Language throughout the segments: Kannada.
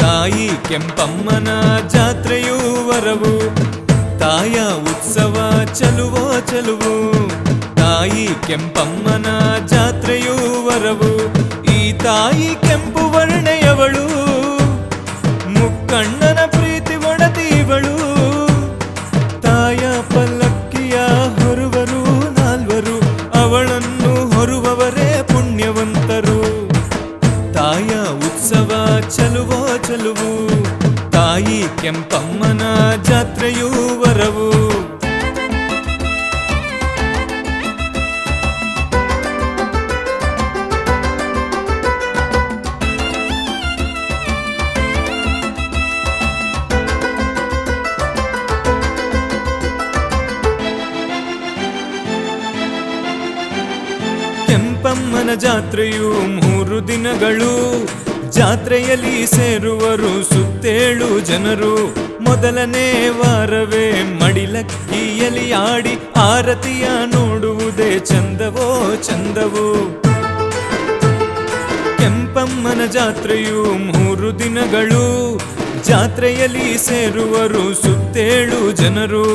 ತಾಯಿ ಕೆಂಪಮ್ಮನ ಜಾತ್ರೆಯೂ ವರವು, ತಾಯ ಉತ್ಸವ ಚಲುವೋ ಚಲುವು. ತಾಯಿ ಕೆಂಪಮ್ಮನ ಜಾತ್ರೆಯೂ ವರವು, ಈ ತಾಯಿ ಕೆಂಪು ವರ್ಣೆಯವಳು, ಮುಕ್ಕಣ್ಣನ ಪ್ರೀತಿ ಒಡತಿವಳು. ತಾಯ ಪಲ್ಲಕ್ಕಿಯ ಹೊರುವರು ನಾಲ್ವರು, ಅವಳನ್ನು ಹೊರುವವರೇ ಪುಣ್ಯವಂತರು. ತಾಯ ಉತ್ಸವ ಚಲುವೋ ಚಲುವು, ತಾಯಿ ಕೆಂಪಮ್ಮನ ಜಾತ್ರೆಯೂ ವರವು. ಕೆಂಪಮ್ಮನ ಜಾತ್ರೆಯು 3 ದಿನಗಳು, ಜಾತ್ರೆಯಲ್ಲಿ ಸೇರುವರು ಸುತ್ತೇಳು ಜನರು. ಮೊದಲನೇ ವಾರವೇ ಮಡಿಲಕ್ಕಿಯಲ್ಲಿ ಆಡಿ ಆರತಿಯ ನೋಡುವುದೇ ಚಂದವೋ ಚಂದವು. ಕೆಂಪಮ್ಮನ ಜಾತ್ರೆಯು 3 ದಿನಗಳು, ಜಾತ್ರೆಯಲ್ಲಿ ಸೇರುವರು ಸುತ್ತೇಳು ಜನರು.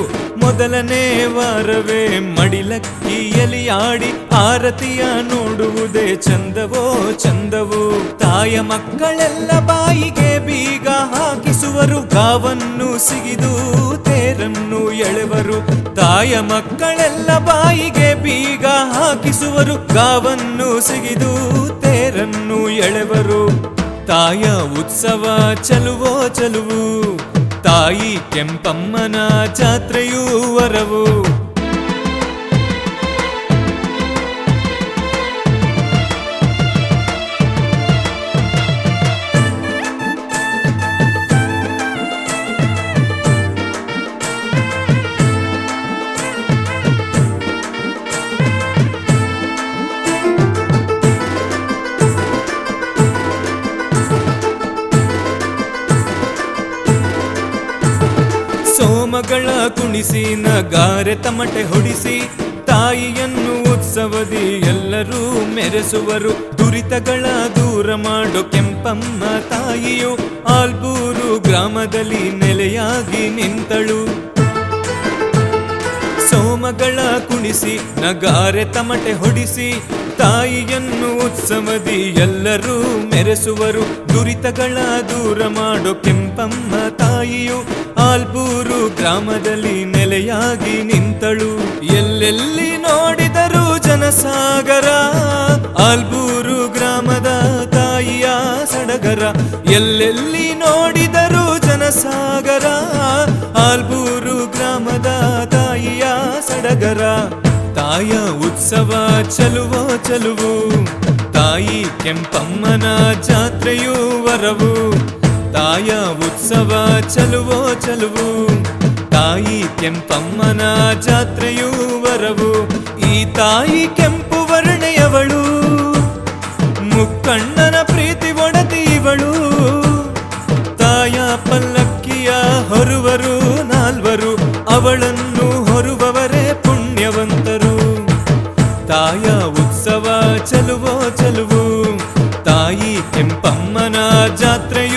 ಮೊದಲನೇ ವಾರವೇ ಮಡಿಲಕ್ಕಿಯಲ್ಲಿ ಆಡಿ ಆರತಿಯ ನೋಡುವುದೇ ಚಂದವೋ ಚಂದವು. ತಾಯ ಮಕ್ಕಳೆಲ್ಲ ಬಾಯಿಗೆ ಬೀಗ ಹಾಕಿಸುವರು, ಗಾವನ್ನು ಸಿಗಿದು ತೇರನ್ನು ಎಳೆವರು. ತಾಯ ಮಕ್ಕಳೆಲ್ಲ ಬಾಯಿಗೆ ಬೀಗ ಹಾಕಿಸುವರು, ಗಾವನ್ನು ಸಿಗಿದು ತೇರನ್ನು ಎಳೆವರು. ತಾಯ ಉತ್ಸವ ಚಲುವೋ ಚಲುವು, ತಾಯಿ ಕೆಂಪಮ್ಮನ ಜಾತ್ರೆಯೂ ವರವು. ಸೋಮಗಳ ಕುಣಿಸಿ ನಗಾರೆ ತಮಟೆ ಹೊಡಿಸಿ, ತಾಯಿಯನ್ನು ಉತ್ಸವದಿ ಎಲ್ಲರೂ ಮೆರೆಸುವರು. ದುರಿತಗಳ ದೂರ ಮಾಡೋ ಕೆಂಪಮ್ಮ ತಾಯಿಯು ಆಲ್ಬೂರು ಗ್ರಾಮದಲ್ಲಿ ನೆಲೆಯಾಗಿ ನಿಂತಳು. ಸೋಮಗಳ ಕುಣಿಸಿ ನಗಾರೆ ತಮಟೆ ಹೊಡಿಸಿ, ತಾಯಿಯನ್ನು ಉತ್ಸವದಿ ಎಲ್ಲರೂ ಮೆರೆಸುವರು. ದುರಿತಗಳ ದೂರ ಮಾಡೋ ಕೆಂಪಮ್ಮ ತಾಯಿಯು ಆಲ್ಬೂರು ಗ್ರಾಮದಲ್ಲಿ ನೆಲೆಯಾಗಿ ನಿಂತಳು. ಎಲ್ಲೆಲ್ಲಿ ನೋಡಿದರೂ ಜನಸಾಗರ, ಆಲ್ಬೂರು ಗ್ರಾಮದ ತಾಯಿಯ ಸಡಗರ. ಎಲ್ಲೆಲ್ಲಿ ನೋಡಿದರೂ ಜನಸಾಗರ, ಆಲ್ಬೂರು ಗ್ರಾಮದ ತಾಯಿಯ ಸಡಗರ. ತಾಯ ಉತ್ಸವ ಚಲುವೋ ಚಲುವು, ತಾಯಿ ಕೆಂಪಮ್ಮನ ಜಾತ್ರೆಯೂ ವರವು. ತಾಯ ಉತ್ಸವ ಚಲುವೋ ಚಲುವು, ತಾಯಿ ಕೆಂಪಮ್ಮನ ಜಾತ್ರೆಯೂ ವರವು. ಈ ತಾಯಿ ಕೆಂಪು ವರ್ಣೆಯವಳು, ಮುಕ್ಕಣ್ಣನ ಪ್ರೀತಿ ಒಡತಿವಳು. ತಾಯ ಪಲ್ಲಕ್ಕಿಯ ಹೊರುವರು ನಾಲ್ವರು, ಅವಳನ್ನು ಹೊರುವವರೇ ಪುಣ್ಯವಂತರು. ತಾಯ ಉತ್ಸವ ಚಲುವೋ ಚಲುವು, ತಾಯಿ ಕೆಂಪಮ್ಮನ ಜಾತ್ರೆಯೂ